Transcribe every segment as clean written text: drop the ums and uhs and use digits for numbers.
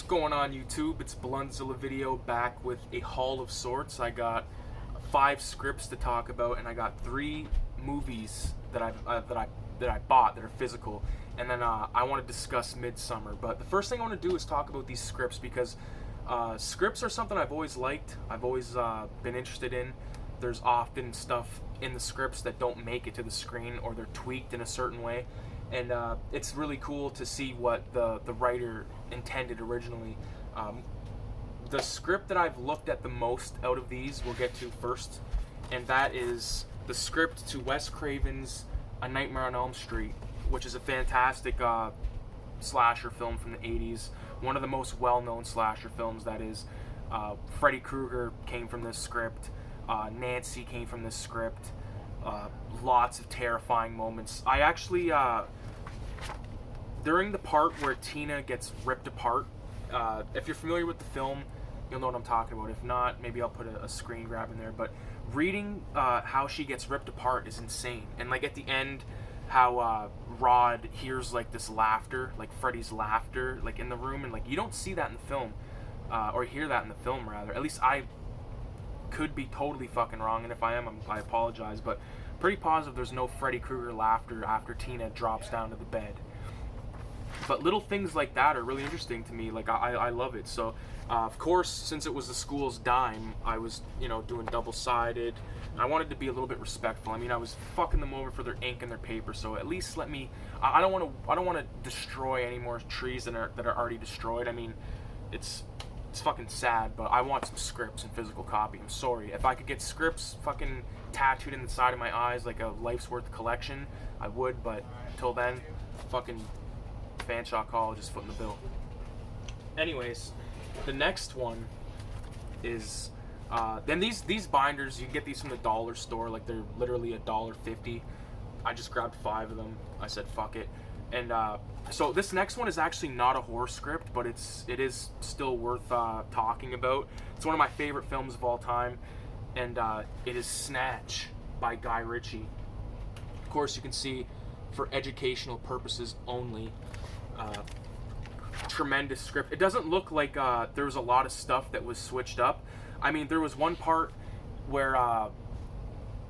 What's going on YouTube? It's Blundzilla Video back with a haul of sorts. I got 5 scripts to talk about, and I got 3 movies that I bought that are physical, and then I want to discuss Midsummer. But the first thing I want to do is talk about these scripts because scripts are something I've always liked. I've always been interested in. There's often stuff in the scripts that don't make it to the screen, or they're tweaked in a certain way. And it's really cool to see what the writer intended originally. The script that I've looked at the most out of these we'll get to first, and that is the script to Wes Craven's A Nightmare on Elm Street, which is a fantastic slasher film from the 80s. One of the most well-known slasher films, that is. Freddy Krueger came from this script. Nancy came from this script. Lots of terrifying moments. I actually, during the part where Tina gets ripped apart, if you're familiar with the film, you'll know what I'm talking about. If not, maybe I'll put a screen grab in there. But reading how she gets ripped apart is insane. And like at the end, how Rod hears like this laughter, like Freddy's laughter, like in the room, and like you don't see that in the film, or hear that in the film rather. At least I could be totally fucking wrong, and if I am, I apologize, but pretty positive there's no Freddy Krueger laughter after Tina drops down to the bed. But little things like that are really interesting to me. Like I love it. So of course, since it was the school's dime, I was doing double-sided. I wanted to be a little bit respectful. I mean, I was fucking them over for their ink and their paper, so at least let me. I don't want to destroy any more trees that are already destroyed. I mean, it's fucking sad, but I want some scripts in physical copy. I'm sorry. If I could get scripts fucking tattooed in the side of my eyes like a life's worth collection, I would, but until then, fucking Fanshawe College is footing the bill. Anyways, the next one is, then these binders, you can get these from the dollar store, like they're literally $1.50. I just grabbed 5 of them. I said fuck it. And so this next one is actually not a horror script, but it is still worth talking about. It's one of my favorite films of all time, and it is Snatch by Guy Ritchie. Of course, you can see for educational purposes only. Tremendous script. It doesn't look like there was a lot of stuff that was switched up. I mean, there was one part where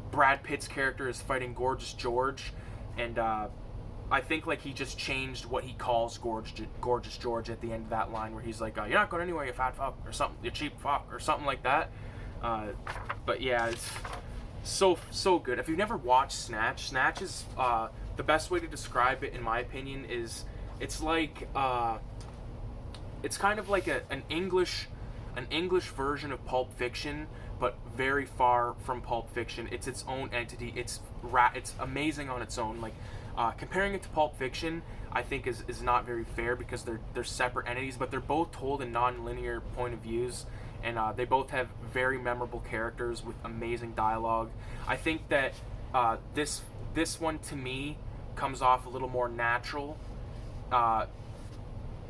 Brad Pitt's character is fighting Gorgeous George, and I think like he just changed what he calls Gorgeous George at the end of that line, where he's like, "You're not going anywhere, you fat fuck," or something, "you cheap fuck," or something like that. But yeah, it's so good. If you've never watched Snatch, Snatch is the best way to describe it, in my opinion, is it's like it's kind of like an English version of Pulp Fiction, but very far from Pulp Fiction. It's its own entity. It's amazing on its own. Like comparing it to Pulp Fiction, I think is not very fair because they're separate entities, but they're both told in non-linear point of views, and they both have very memorable characters with amazing dialogue. I think that this one to me comes off a little more natural.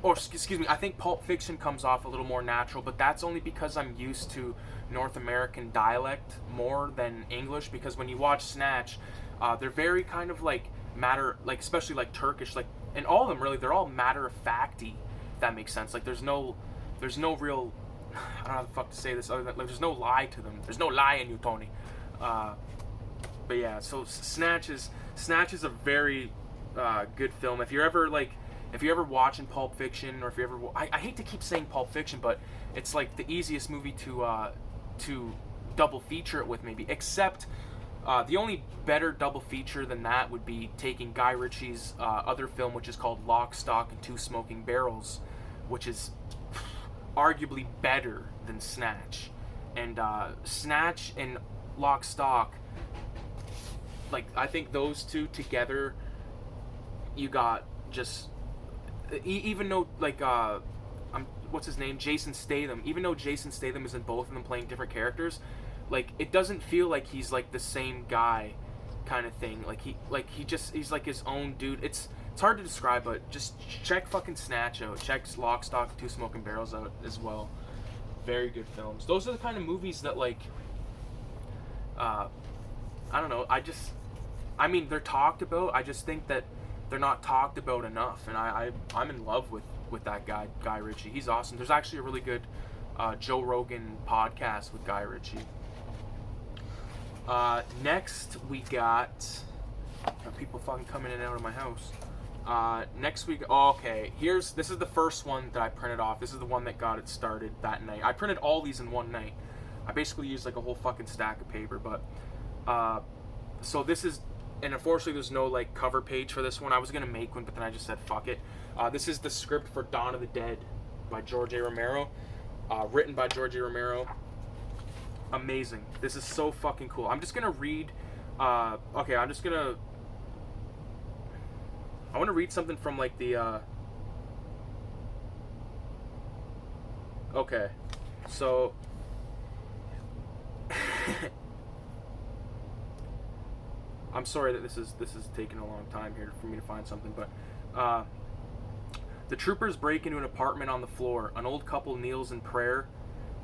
Or excuse me, I think Pulp Fiction comes off a little more natural, but that's only because I'm used to North American dialect more than English, because when you watch Snatch, they're very kind of like especially like Turkish, like, and all of them really, they're all matter-of-facty, if that makes sense. Like there's no real, I don't know how the fuck to say this other than, like, there's no lie to them. There's no lie in you, Tony. But yeah, so Snatch is a very good film. If you're ever watching Pulp Fiction, or if you ever, I hate to keep saying Pulp Fiction, but it's like the easiest movie to double feature it with, maybe. Except the only better double feature than that would be taking Guy Ritchie's other film, which is called Lock, Stock, and Two Smoking Barrels, which is arguably better than Snatch. And Snatch and Lock, Stock, like, I think those two together, you got just, even though, like, what's his name, Jason Statham, even though Jason Statham is in both of them playing different characters, like, it doesn't feel like he's like the same guy kind of thing. He's like his own dude. It's hard to describe, but just check fucking Snatch out. Check Lock, Stock, and Two Smoking Barrels out as well. Very good films. Those are the kind of movies that, like, I don't know, I mean, they're talked about. I just think that they're not talked about enough, and I'm in love with with that Guy Ritchie. He's awesome. There's actually a really good Joe Rogan podcast with Guy Ritchie. Next we got people fucking coming in and out of my house. Next week, okay, this is the first one that I printed off. This is the one that got it started that night. I printed all these in one night. I basically used like a whole fucking stack of paper, but so this is, and unfortunately there's no like cover page for this one. I was gonna make one, but then I just said fuck it. This is the script for Dawn of the Dead by George A. Romero, written by George A. Romero. Amazing. This is so fucking cool. I'm just gonna read. Okay, I want to read something from like the. Okay, so. I'm sorry that this is taking a long time here for me to find something, but the troopers break into an apartment on the floor. An old couple kneels in prayer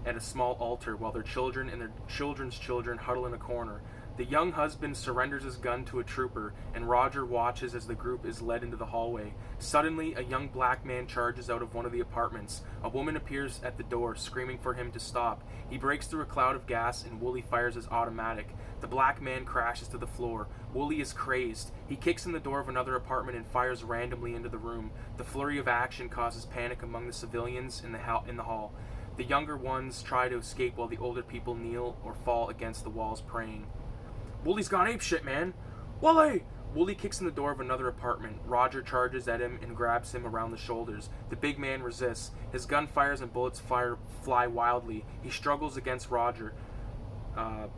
at a small altar while their children and their children's children huddle in a corner. The young husband surrenders his gun to a trooper, and Roger watches as the group is led into the hallway. Suddenly, a young black man charges out of one of the apartments. A woman appears at the door, screaming for him to stop. He breaks through a cloud of gas, and Wooly fires his automatic. The black man crashes to the floor. Wooly is crazed. He kicks in the door of another apartment and fires randomly into the room. The flurry of action causes panic among the civilians in the hall. The younger ones try to escape while the older people kneel or fall against the walls praying. Wooly's gone apeshit, man. Wooly! Wooly kicks in the door of another apartment. Roger charges at him and grabs him around the shoulders. The big man resists. His gun fires and bullets fly wildly. He struggles against Roger. I'm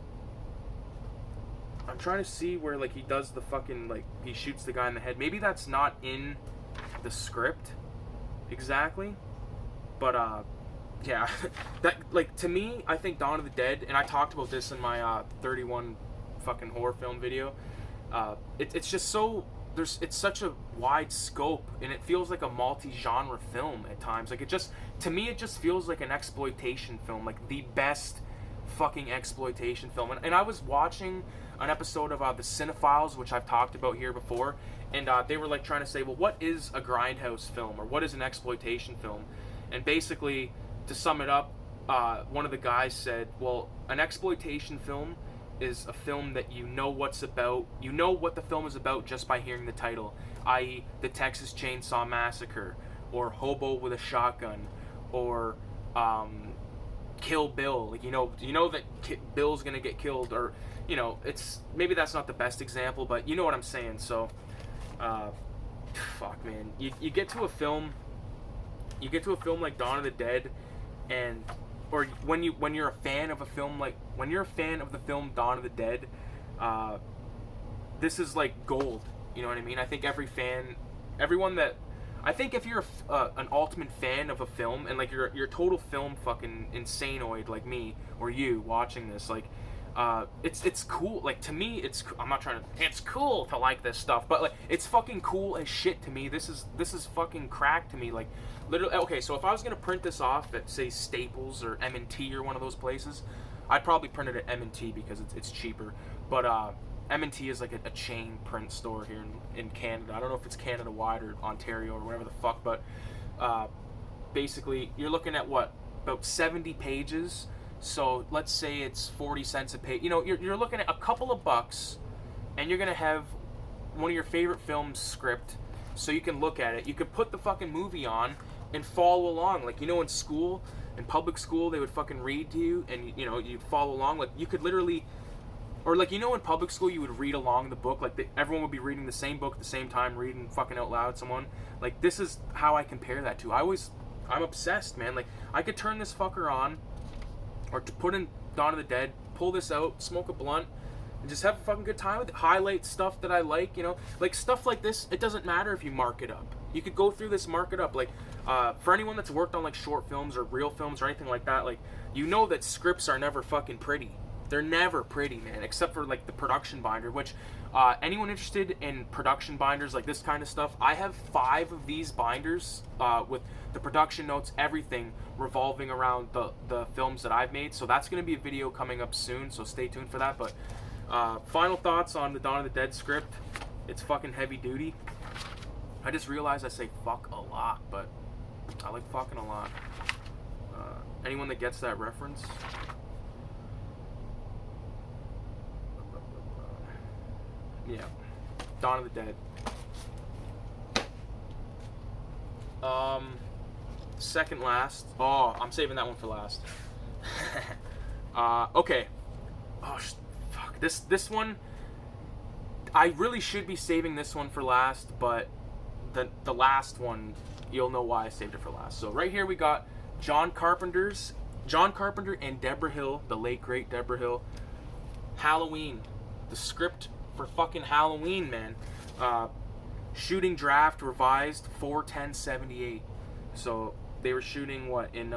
trying to see where like he does the fucking like he shoots the guy in the head. Maybe that's not in the script exactly, but yeah, that like to me, I think Dawn of the Dead, and I talked about this in my 31 fucking horror film video. It's just so it's such a wide scope, and it feels like a multi-genre film at times. Like to me it just feels like an exploitation film, like the best fucking exploitation film. And I was watching an episode of the Cinephiles, which I've talked about here before, and they were like trying to say, well, what is a grindhouse film, or what is an exploitation film? And basically, to sum it up, one of the guys said, well, an exploitation film is a film that you know what's about. You know what the film is about just by hearing the title, i.e. the Texas Chainsaw Massacre, or Hobo with a Shotgun, or Kill Bill. Like, you know that Bill's gonna get killed, or it's maybe that's not the best example, but you know what I'm saying. So, fuck, man, you get to a film like Dawn of the Dead, and or when you're a fan of a film when you're a fan of the film Dawn of the Dead, this is like gold. You know what I mean? I think if you're an ultimate fan of a film, and like you're a total film fucking insanoid like me or you watching this, like it's cool. Like, to me, it's cool to like this stuff, but like it's fucking cool as shit to me. This is fucking crack to me. Like, literally. Okay, so if I was gonna print this off at, say, Staples or M&T or one of those places, I'd probably print it at M&T because it's cheaper. But M&T is like a chain print store here in Canada. I don't know if it's Canada-wide or Ontario or whatever the fuck, but basically you're looking at about 70 pages. So let's say it's 40 cents a page. You're looking at a couple of bucks, and you're gonna have one of your favorite films script, so you can look at it. You could put the fucking movie on and follow along. Like, in school, in public school, they would fucking read to you, and you'd follow along. Like, you could literally, or like, in public school, you would read along the book. Like, everyone would be reading the same book at the same time, reading fucking out loud someone. Like, this is how I compare that to. I'm obsessed, man. Like, I could turn this fucker on, or to put in Dawn of the Dead, pull this out, smoke a blunt, and just have a fucking good time with it. Highlight stuff that I like, like stuff like this. It doesn't matter if you mark it up. You could go through this, mark it up. Like, for anyone that's worked on like short films or real films or anything like that, like, that scripts are never fucking pretty. They're never pretty, man, except for like the production binder, which anyone interested in production binders, like this kind of stuff, I have 5 of these binders with the production notes, everything revolving around the films that I've made. So that's going to be a video coming up soon, so stay tuned for that. But final thoughts on the Dawn of the Dead script. It's fucking heavy duty. I just realized I say fuck a lot, but I like fucking a lot. Anyone that gets that reference? Yeah. Dawn of the Dead. Second last. Oh, I'm saving that one for last. Okay. Oh, fuck. This one, I really should be saving this one for last, but the last one, you'll know why I saved it for last. So right here we got John Carpenter and Deborah Hill, the late great Deborah Hill. Halloween, the script for fucking Halloween, man. Shooting draft revised 4/10/78. So they were shooting what in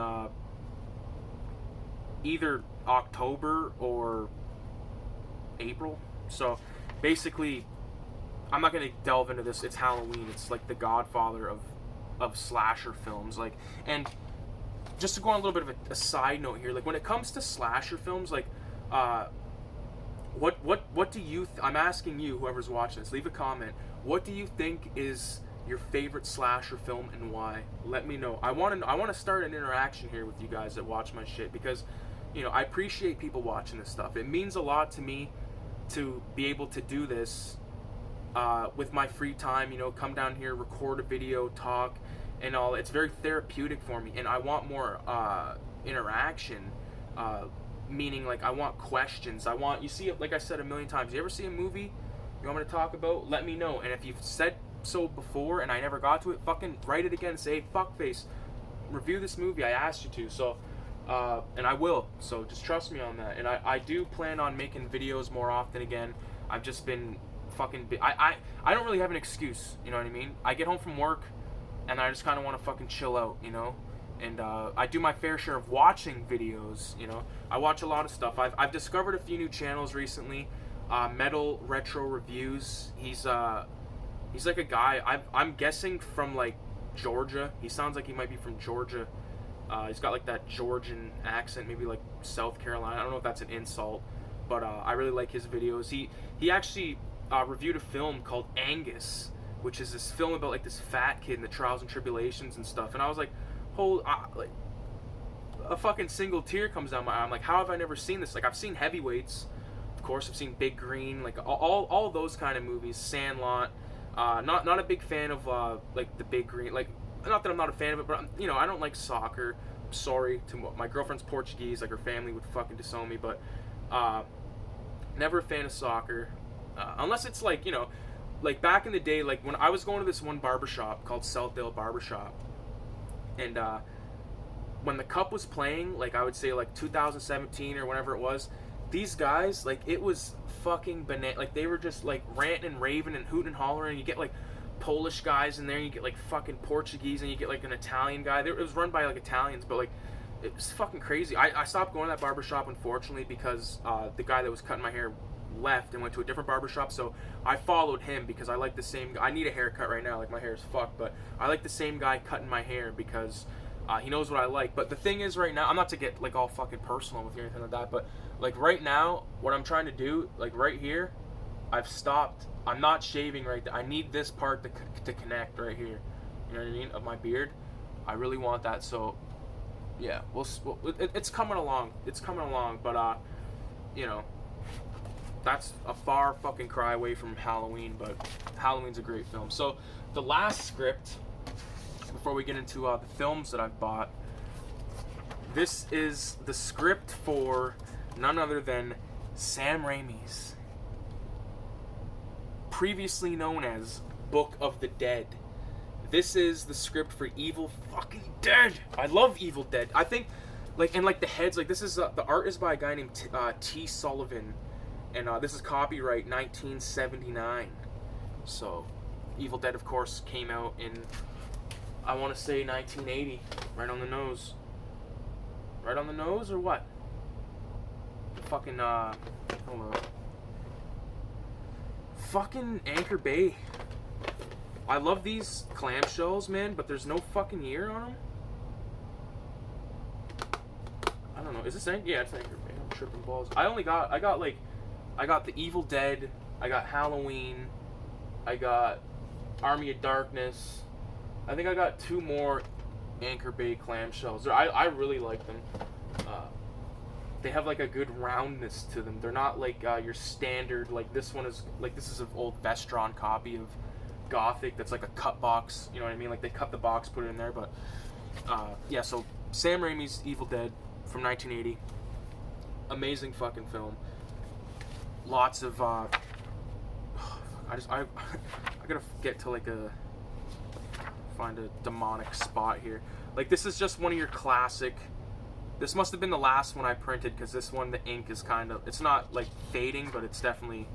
either October or April. So basically, I'm not gonna delve into this. It's Halloween. It's like the godfather of slasher films. Like, and just to go on a little bit of a side note here, like when it comes to slasher films, like what do you I'm asking you, whoever's watching this, leave a comment. What do you think is your favorite slasher film and why? Let me know. I want to start an interaction here with you guys that watch my shit, because I appreciate people watching this stuff. It means a lot to me to be able to do this with my free time, come down here, record a video, talk, and all. It's very therapeutic for me, and I want more interaction, meaning, like, I want questions. You see it, like I said a million times, you ever see a movie you want me to talk about? Let me know, and if you've said so before and I never got to it, fucking write it again, say, hey, fuckface, review this movie, I asked you to. So and I will, so just trust me on that. And I do plan on making videos more often again. I've just been fucking I don't really have an excuse, you know what I mean? I get home from work and I just kind of want to fucking chill out, and I do my fair share of watching videos. I watch a lot of stuff. I've discovered a few new channels recently. Metal Retro Reviews. He's like a guy, I'm guessing from like Georgia. He sounds like he might be from Georgia. He's got like that Georgian accent, maybe like South Carolina. I don't know if that's an insult, but I really like his videos. He actually reviewed a film called Angus, which is this film about like this fat kid and the trials and tribulations and stuff. And I was like, like a fucking single tear comes down my eye. I'm like, how have I never seen this? Like, I've seen Heavyweights, of course. I've seen Big Green, like all those kind of movies. Sandlot. Not a big fan of like the Big Green. Like, not that I'm not a fan of it, but I don't like soccer. I'm sorry to my girlfriend's Portuguese. Like, her family would fucking disown me, but never a fan of soccer, unless it's like like back in the day, like when I was going to this one barbershop called Southdale Barbershop, and when the Cup was playing, like I would say like 2017 or whenever it was, these guys, like, it was fucking banana. Like, they were just like ranting and raving and hooting and hollering. And you get like Polish guys in there, and you get like fucking Portuguese, and you get like an Italian guy. It was run by like Italians, but like it was fucking crazy. I stopped going to that barbershop, unfortunately, because the guy that was cutting my hair left and went to a different barbershop. So I followed him because I like the same. I need a haircut right now. Like, my hair is fucked, but I like the same guy cutting my hair because he knows what I like. But the thing is, right now, I'm not to get like all fucking personal with you or anything like that, but like right now, what I'm trying to do, like right here, I've stopped. I'm not shaving right there. I need this part to connect right here. You know what I mean? Of my beard. I really want that. So yeah, it's coming along. It's coming along. But that's a far fucking cry away from Halloween. But Halloween's a great film. So the last script, before we get into the films that I've bought, this is the script for none other than Sam Raimi's previously known as Book of the Dead. This is the script for Evil fucking Dead. I love Evil Dead. I think, like, and like the heads, like, this is the art is by a guy named T. Sullivan, and this is copyright 1979. So Evil Dead, of course, came out in, I want to say, 1980. Right on the nose. Right on the nose, or what? Fucking hold on. Fucking Anchor Bay. I love these clamshells, man, but there's no fucking year on them. I don't know. Is this Anchor? Yeah, it's Anchor Bay. I'm tripping balls. I got the Evil Dead. I got Halloween. I got Army of Darkness. I think I got two more Anchor Bay clamshells. I really like them. They have like a good roundness to them. They're not like your standard, like this one is, like this is an old Vestron copy of Gothic that's like a cut box, you know what I mean? Like they cut the box, put it in there, but yeah, so Sam Raimi's Evil Dead from 1980. Amazing fucking film. Lots of I gotta get to like find a demonic spot here. Like this is just one of your classic. This must have been the last one I printed, because this one, the ink is kind of, it's not like fading, but it's definitely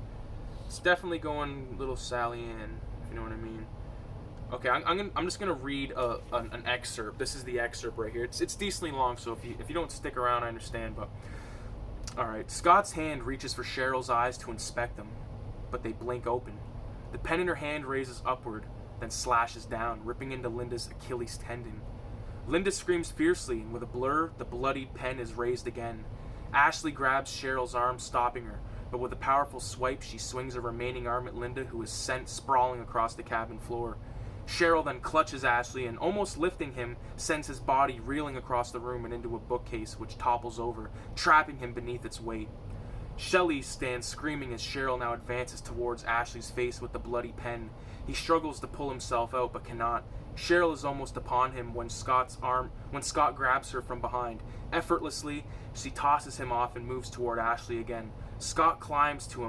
going little Sally Ann, if you know what I mean. Okay, I'm just gonna read an excerpt. This is the excerpt right here. It's decently long, so if you don't stick around, I understand. But all right, Scott's hand reaches for Cheryl's eyes to inspect them, but they blink open. The pen in her hand raises upward, then slashes down, ripping into Linda's Achilles tendon. Linda screams fiercely, and with a blur, the bloodied pen is raised again. Ashley grabs Cheryl's arm, stopping her, but with a powerful swipe, she swings her remaining arm at Linda, who is sent sprawling across the cabin floor. Cheryl then clutches Ashley and, almost lifting him, sends his body reeling across the room and into a bookcase, which topples over, trapping him beneath its weight. Shelley stands screaming as Cheryl now advances towards Ashley's face with the bloody pen. He struggles to pull himself out, but cannot. Cheryl is almost upon him when Scott grabs her from behind. Effortlessly, she tosses him off and moves toward Ashley again. Scott climbs to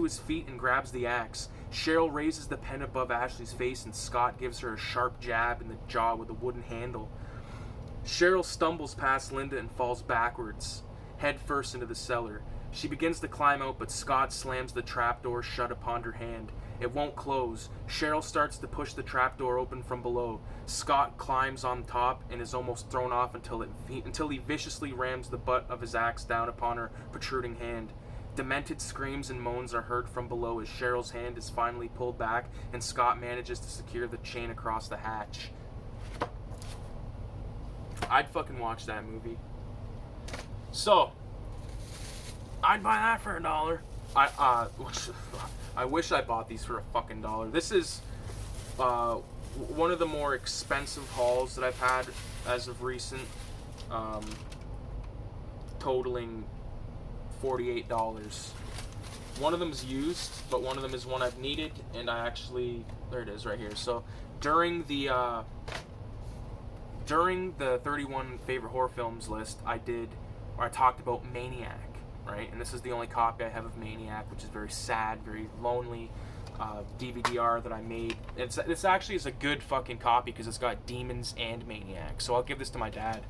his feet and grabs the axe. Cheryl raises the pen above Ashley's face, and Scott gives her a sharp jab in the jaw with a wooden handle. Cheryl stumbles past Linda and falls backwards, head first into the cellar. She begins to climb out, but Scott slams the trapdoor shut upon her hand. It won't close. Cheryl starts to push the trapdoor open from below. Scott climbs on top and is almost thrown off until he viciously rams the butt of his axe down upon her protruding hand. Demented screams and moans are heard from below as Cheryl's hand is finally pulled back and Scott manages to secure the chain across the hatch. I'd fucking watch that movie. So, I'd buy that for $1. I wish I bought these for a fucking $1. This is one of the more expensive hauls that I've had as of recent, totaling $48. One of them is used, but one of them is one I've needed, and I actually, there it is right here. So during the 31 favorite horror films list, I talked about Maniac, right? And this is the only copy I have of Maniac, which is very sad, very lonely. DVD-R that I made. This actually is a good fucking copy because it's got Demons and Maniac. So I'll give this to my dad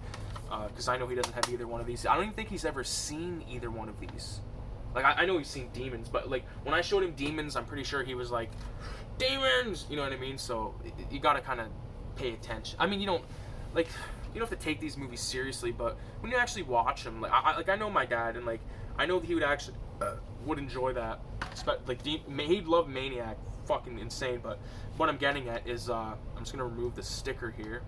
because I know he doesn't have either one of these. I don't even think he's ever seen either one of these. Like I know he's seen Demons, but like when I showed him Demons, I'm pretty sure he was like, Demons! You know what I mean? So you gotta kind of pay attention. I mean, you don't have to take these movies seriously, but when you actually watch them, like I know my dad, and like I know that he would actually would enjoy that. Like he'd love Maniac, fucking insane. But what I'm getting at is I'm just gonna remove the sticker here,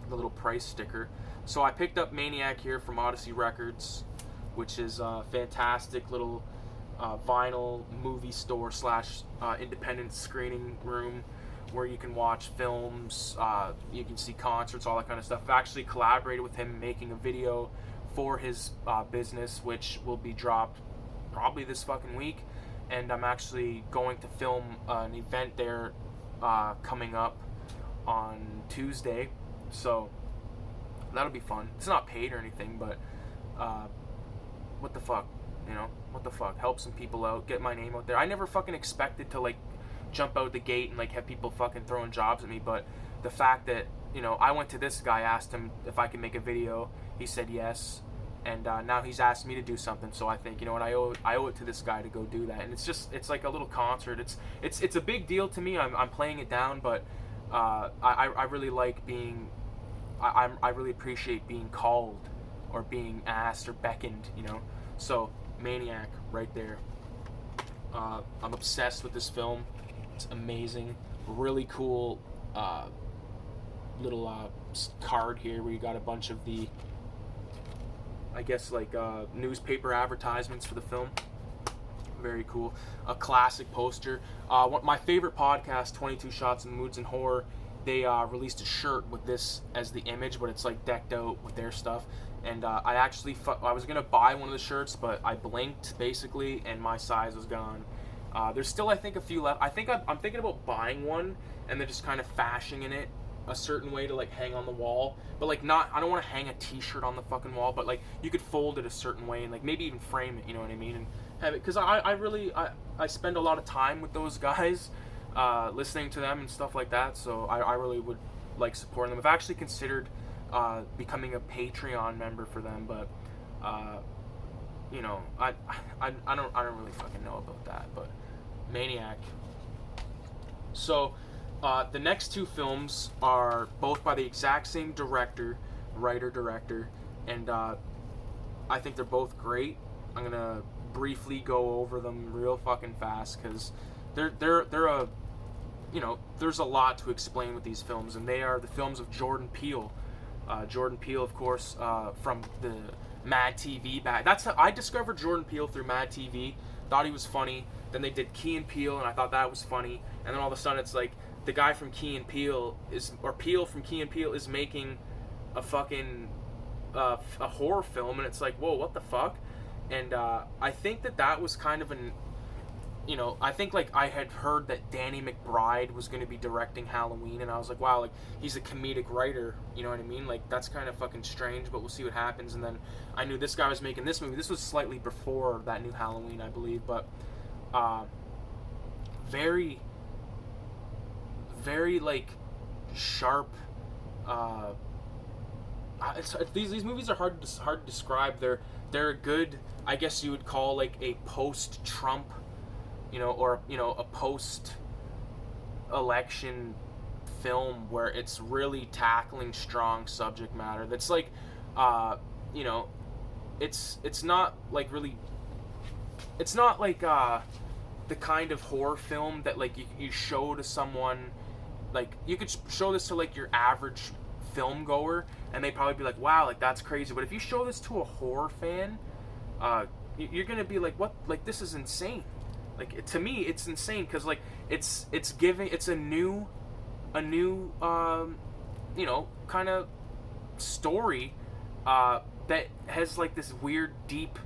the little price sticker. So I picked up Maniac here from Odyssey Records, which is a fantastic little vinyl movie store / independent screening room where you can watch films, you can see concerts, all that kind of stuff. I've actually collaborated with him making a video for his business, which will be dropped probably this fucking week. And I'm actually going to film an event there coming up on Tuesday. So that'll be fun. It's not paid or anything, but what the fuck, you know? What the fuck? Help some people out, get my name out there. I never fucking expected to like jump out the gate and like have people fucking throwing jobs at me, but the fact that, you know, I went to this guy, asked him if I could make a video, he said yes, and now he's asked me to do something, so I think, you know what, I owe it to this guy to go do that. And it's like a little concert. It's a big deal to me. I'm playing it down, but I really like being, I really appreciate being called or being asked or beckoned, you know. So Maniac right there. I'm obsessed with this film. It's amazing. Really cool little card here where you got a bunch of the, I guess, like newspaper advertisements for the film. Very cool. A classic poster. My favorite podcast, 22 Shots in Moods and Horror, they released a shirt with this as the image, but it's like decked out with their stuff. And I was gonna buy one of the shirts, but I blinked basically, and my size was gone. There's still, I think, a few left. I'm thinking about buying one and then just kind of fashioning it a certain way to like hang on the wall, but like not. I don't want to hang a T-shirt on the fucking wall, but like you could fold it a certain way and like maybe even frame it. You know what I mean? And have it, because I spend a lot of time with those guys, listening to them and stuff like that. So I really would like supporting them. I've actually considered becoming a Patreon member for them, but you know, I don't really fucking know about that. But Maniac. So the next two films are both by the exact same writer-director, and I think they're both great. I'm gonna briefly go over them real fucking fast because they're a, you know, there's a lot to explain with these films, and they are the films of Jordan Peele. Jordan Peele, of course, from the Mad TV back. That's how I discovered Jordan Peele, through Mad TV. Thought he was funny. Then they did Key and Peele, and I thought that was funny. And then all of a sudden, it's like the guy from Key and Peele Peele from Key and Peele is making a fucking a horror film, and it's like, whoa, what the fuck? And I think that was kind of an, you know, I think like I had heard that Danny McBride was going to be directing Halloween, and I was like, wow, like he's a comedic writer, you know what I mean? Like that's kind of fucking strange, but we'll see what happens. And then I knew this guy was making this movie. This was slightly before that new Halloween, I believe, but very, very like sharp. These movies are hard to describe. They're a good, I guess you would call like a post-Trump, you know, or, you know, a post-election film where it's really tackling strong subject matter. That's like, you know, it's not like really, it's not like the kind of horror film that like you show to someone, like you could show this to like your average film goer and they'd probably be like, wow, like that's crazy. But if you show this to a horror fan, you're gonna be like, what? Like this is insane. Like to me, it's insane because like it's a new you know, kind of story that has like this weird deep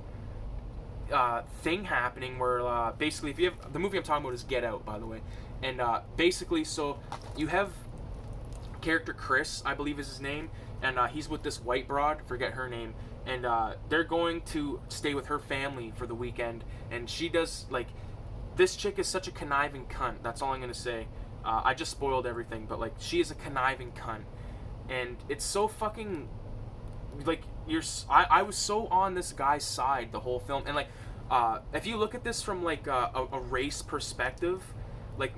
thing happening where basically, if you have the movie I'm talking about is Get Out, by the way, and basically, so you have character Chris, I believe is his name, and he's with this white broad, forget her name, and they're going to stay with her family for the weekend, and she does like, this chick is such a conniving cunt. That's all I'm gonna say. I just spoiled everything, but like she is a conniving cunt, and it's so fucking like I was so on this guy's side the whole film, and like if you look at this from like a race perspective, like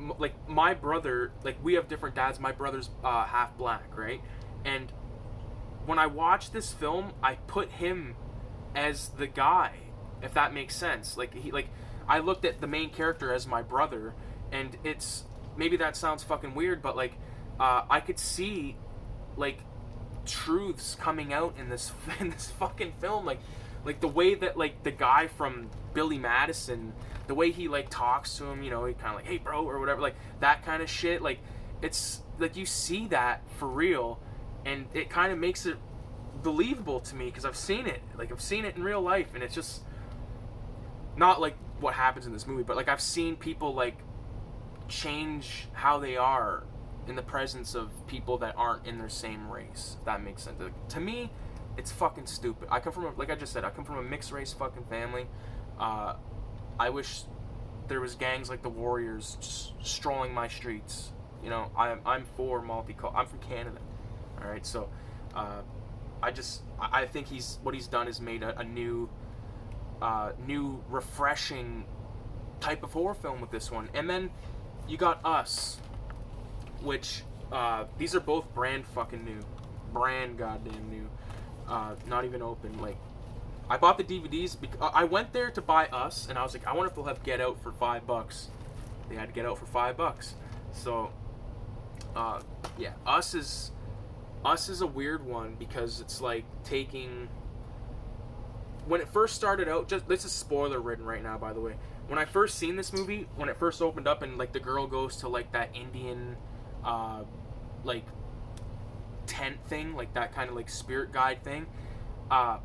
my brother, like we have different dads. My brother's half black, right? And when I watched this film, I put him as the guy, if that makes sense. Like I looked at the main character as my brother, and it's, maybe that sounds fucking weird, but like I could see like truths coming out in this fucking film, like the way that like the guy from Billy Madison, the way he like talks to him, you know, he kind of like, hey bro, or whatever, like that kind of shit. Like it's like you see that for real, and it kind of makes it believable to me because I've seen it in real life, and it's just not like what happens in this movie, but like I've seen people like change how they are in the presence of people that aren't in their same race, if that makes sense. Like, to me, it's fucking stupid. I come from like I just said, I come from a mixed race fucking family. I wish there was gangs like the Warriors just strolling my streets. You know, I'm for multicultural. I'm from Canada. All right, so I think what he's done is made a new refreshing type of horror film with this one. And then you got Us, which these are both brand goddamn new, not even open. Like I bought the DVDs because I went there to buy Us, and I was like, I wonder if they'll have Get Out for $5. They had Get Out for $5, so yeah, Us is a weird one because it's like taking, when it first started out, just this is spoiler ridden right now, by the way. when I first seen this movie, when it first opened up and like the girl goes to like that Indian like tent thing, like that kind of like spirit guide thing, I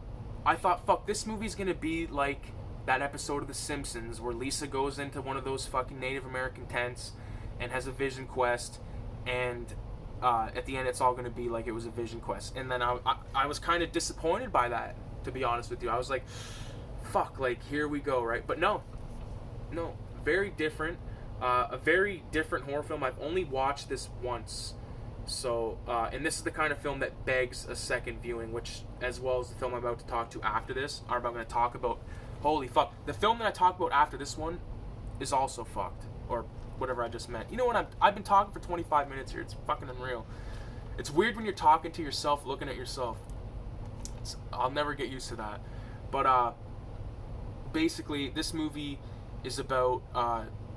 thought, fuck, this movie's gonna be like that episode of The Simpsons where Lisa goes into one of those fucking Native American tents and has a vision quest, and at the end it's all gonna be like it was a vision quest. And then I was kind of disappointed by that, to be honest with you. I was like, fuck, like here we go, right? But no, very different. A very different horror film. I've only watched this once. So, and this is the kind of film that begs a second viewing, which, as well as the film I'm about to talk to after this, I'm going to talk about. Holy fuck. The film that I talk about after this one is also fucked. Or whatever I just meant. You know what? I've been talking for 25 minutes here. It's fucking unreal. It's weird when you're talking to yourself, looking at yourself. I'll never get used to that. But, basically, this movie is about,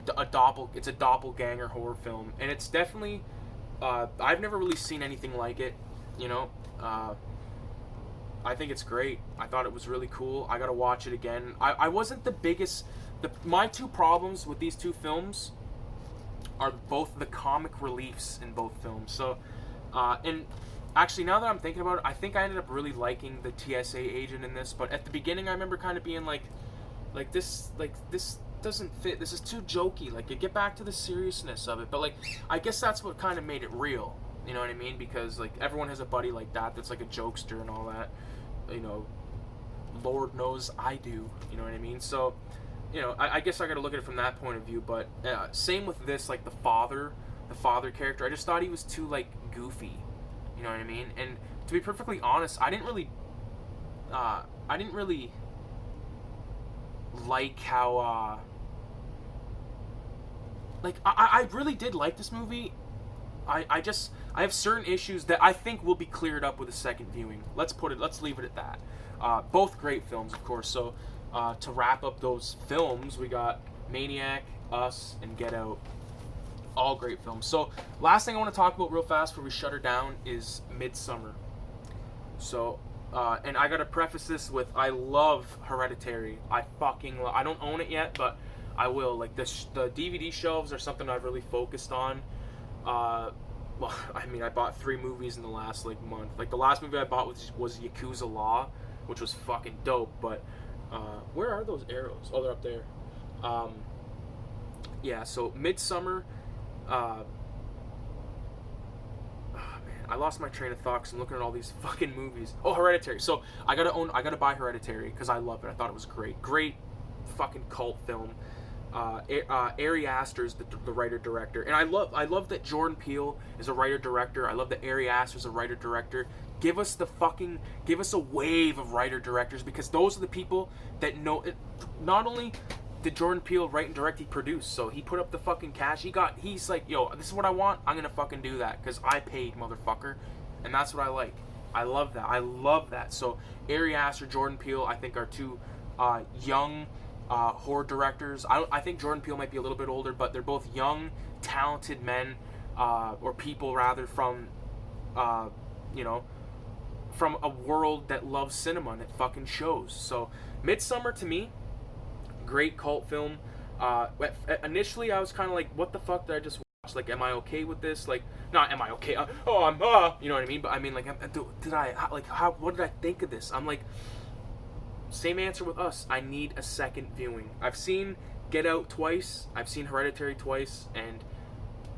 it's a doppelganger horror film. And it's definitely... I've never really seen anything like it, you know. I think it's great. I thought it was really cool. I gotta watch it again. I wasn't the biggest... my two problems with these two films are both the comic reliefs in both films. So, and actually, now that I'm thinking about it, I think I ended up really liking the TSA agent in this. But at the beginning, I remember kind of being like this doesn't fit. This is too jokey. Like, you get back to the seriousness of it. But like, I guess that's what kind of made it real. You know what I mean? Because like everyone has a buddy like that that's like a jokester and all that. You know, Lord knows I do. You know what I mean? So, you know, I guess I got to look at it from that point of view. But same with this, like the father character. I just thought he was too like goofy. You know what I mean? And to be perfectly honest, I didn't really like how like I really did like this movie. I have certain issues that I think will be cleared up with a second viewing. Let's leave it at that. Both great films, of course. So to wrap up those films, we got Maniac, Us, and Get Out. All great films. So last thing I want to talk about real fast before we shut her down is Midsummer. So and I gotta preface this with, I love Hereditary. I don't own it yet, but I will. Like the DVD shelves are something I've really focused on. Well, I mean, I bought 3 movies in the last like month. Like the last movie I bought was Yakuza Law, which was fucking dope. But where are those arrows? Oh, they're up there. Yeah. So Midsummer. I lost my train of thought because I'm looking at all these fucking movies. Oh, Hereditary. So I gotta buy Hereditary because I love it. I thought it was great. Great fucking cult film. Ari Aster is the writer-director. And I love that Jordan Peele is a writer-director. I love that Ari Aster is a writer-director. Give us a wave of writer-directors, because those are the people that know it. Not only did Jordan Peele write and direct, he produced, so he put up the fucking cash. He's like, yo, this is what I want, I'm gonna fucking do that, because I paid, motherfucker. And that's what I like. I love that. So Ari Aster, Jordan Peele, I think are two young horror directors. I think Jordan Peele might be a little bit older, but they're both young, talented men, or people rather, from from a world that loves cinema and it fucking shows. So Midsummer, to me, great cult film. Initially I was kind of like, what the fuck did I just watch? Like, am I okay with this? Like, not am I okay? You know what I mean? But I mean, like, what did I think of this? I'm like, same answer with Us. I need a second viewing. I've seen Get Out twice. I've seen Hereditary twice, and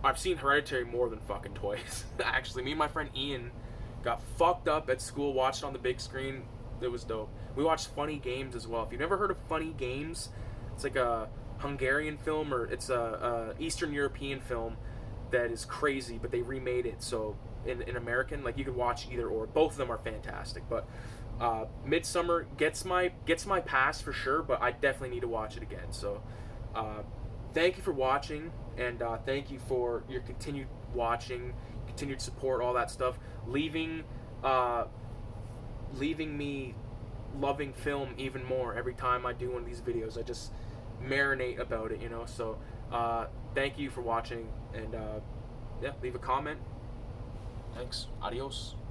I've seen Hereditary more than fucking twice. Actually, me and my friend Ian got fucked up at school, watched on the big screen. It was dope. We watched Funny Games as well. If you've never heard of Funny Games, it's like a Hungarian film, or it's a Eastern European film that is crazy, but they remade it so in American, like, you could watch either or. Both of them are fantastic, but Midsummer gets my pass for sure, but I definitely need to watch it again. So thank you for watching, and thank you for your continued watching, continued support, all that stuff, leaving me loving film even more every time I do one of these videos. I just marinate about it, so thank you for watching, and yeah, leave a comment. Thanks. Adios.